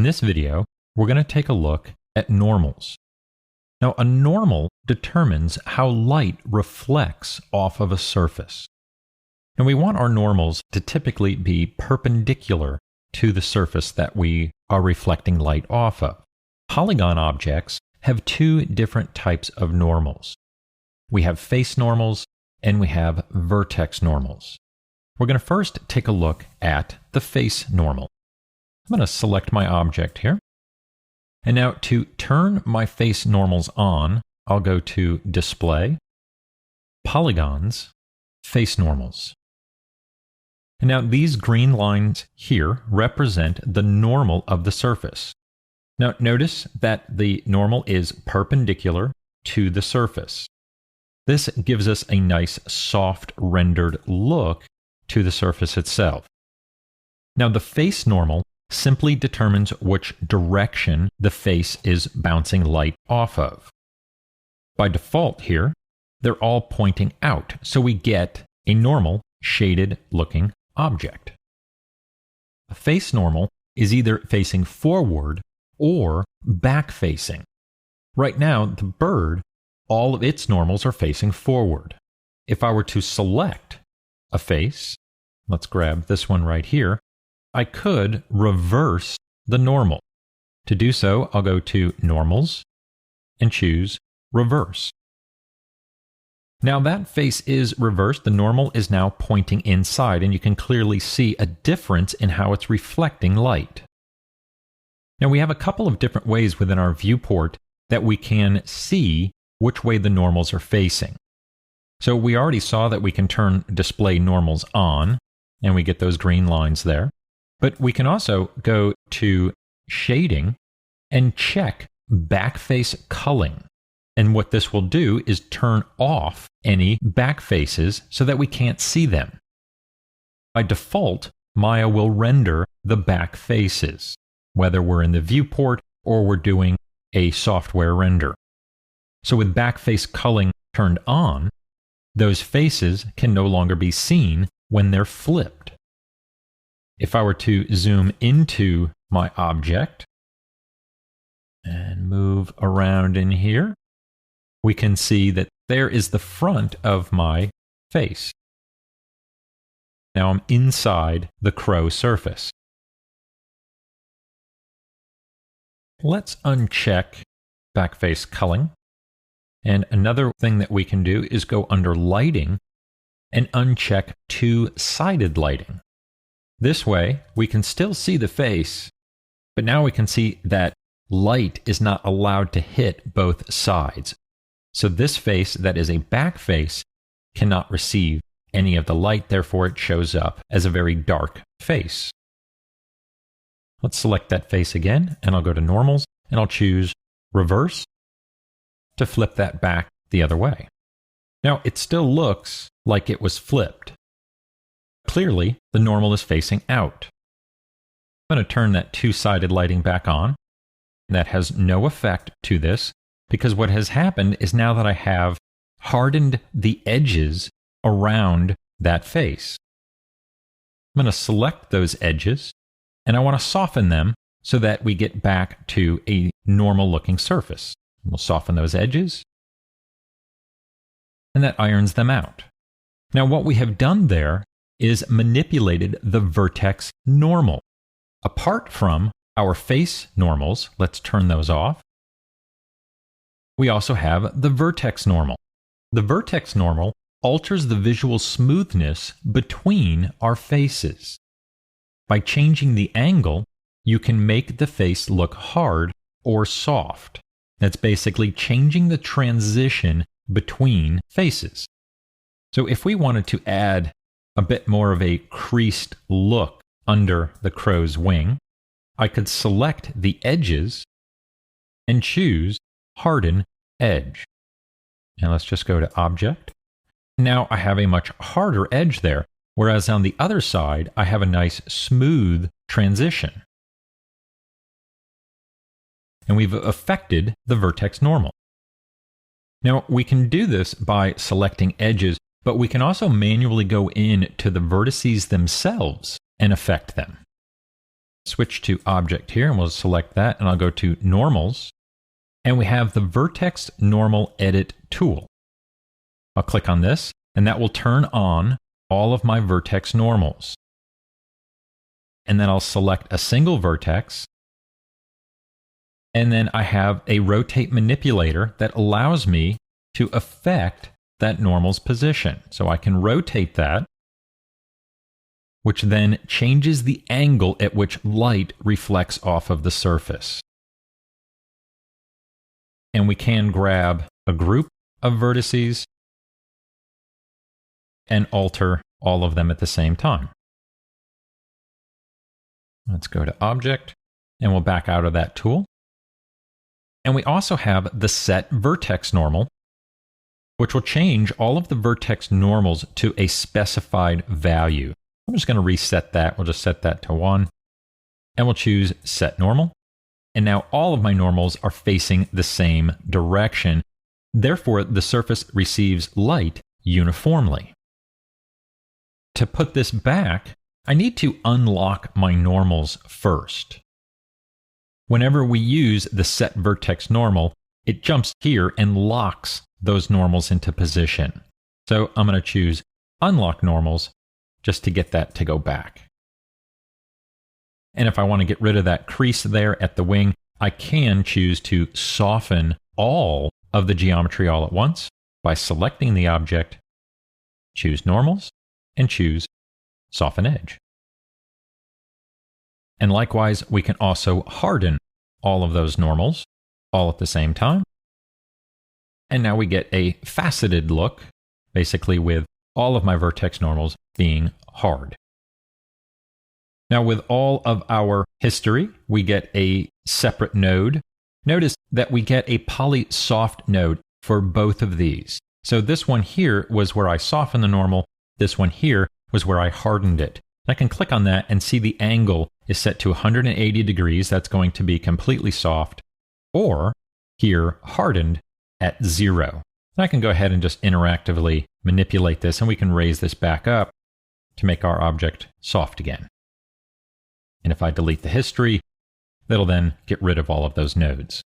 In this video, we're going to take a look at normals. Now, a normal determines how light reflects off of a surface. And we want our normals to typically be perpendicular to the surface that we are reflecting light off of. Polygon objects have two different types of normals. We have face normals and we have vertex normals. We're going to first take a look at the face normal. I'm going to select my object here. And now to turn my face normals on, I'll go to Display, Polygons, Face Normals. And now these green lines here represent the normal of the surface. Now notice that the normal is perpendicular to the surface. This gives us a nice soft rendered look to the surface itself. Now the face normal simply determines which direction the face is bouncing light off of. By default here, they're all pointing out, so we get a normal shaded looking object. A face normal is either facing forward or back facing. Right now, the bird, all of its normals are facing forward. If I were to select a face, let's grab this one right here, I could reverse the normal. To do so, I'll go to Normals and choose Reverse. Now that face is reversed, the normal is now pointing inside, and you can clearly see a difference in how it's reflecting light. Now we have a couple of different ways within our viewport that we can see which way the normals are facing. So we already saw that we can turn Display Normals on, and we get those green lines there. But we can also go to Shading and check Backface Culling. And what this will do is turn off any back faces so that we can't see them. By default, Maya will render the back faces, whether we're in the viewport or we're doing a software render. So with Backface Culling turned on, those faces can no longer be seen when they're flipped. If I were to zoom into my object and move around in here, we can see that there is the front of my face. Now I'm inside the crow surface. Let's uncheck Backface Culling. And another thing that we can do is go under Lighting and uncheck Two-Sided Lighting. This way, we can still see the face, but now we can see that light is not allowed to hit both sides. So this face that is a back face cannot receive any of the light, therefore it shows up as a very dark face. Let's select that face again, and I'll go to Normals, and I'll choose Reverse to flip that back the other way. Now, it still looks like it was flipped. Clearly, the normal is facing out. I'm going to turn that two-sided lighting back on. That has no effect to this, because what has happened is now that I have hardened the edges around that face. I'm going to select those edges, and I want to soften them so that we get back to a normal-looking surface. We'll soften those edges, and that irons them out. Now, what we have done there is manipulated the vertex normal. Apart from our face normals, let's turn those off, we also have the vertex normal. The vertex normal alters the visual smoothness between our faces. By changing the angle, you can make the face look hard or soft. That's basically changing the transition between faces. So if we wanted to add a bit more of a creased look under the crow's wing, I could select the edges and choose Harden Edge. And let's just go to Object. Now I have a much harder edge there, whereas on the other side, I have a nice smooth transition. And we've affected the vertex normal. Now we can do this by selecting edges, but we can also manually go in to the vertices themselves and affect them. switch to Object here, and we'll select that, and I'll go to Normals, and we have the Vertex Normal Edit tool. I'll click on this, and that will turn on all of my vertex normals. And then I'll select a single vertex, and then I have a rotate manipulator that allows me to affect that normal's position. So I can rotate that, which then changes the angle at which light reflects off of the surface. And we can grab a group of vertices and alter all of them at the same time. Let's go to Object, and we'll back out of that tool. And we also have the Set Vertex Normal, which will change all of the vertex normals to a specified value. I'm just going to reset that. We'll just set that to 1. And we'll choose Set Normal. And now all of my normals are facing the same direction. Therefore, the surface receives light uniformly. To put this back, I need to unlock my normals first. Whenever we use the Set Vertex Normal, it jumps here and locks those normals into position. So I'm going to choose Unlock Normals just to get that to go back. And if I want to get rid of that crease there at the wing, I can choose to soften all of the geometry all at once by selecting the object, choose Normals, and choose Soften Edge. And likewise, we can also harden all of those normals all at the same time. And now we get a faceted look, basically with all of my vertex normals being hard. Now with all of our history, we get a separate node. Notice that we get a poly-soft node for both of these. So this one here was where I softened the normal. This one here was where I hardened it. I can click on that and see the angle is set to 180 degrees. That's going to be completely soft, or here hardened at 0. And I can go ahead and just interactively manipulate this, and we can raise this back up to make our object soft again. And if I delete the history, that'll then get rid of all of those nodes.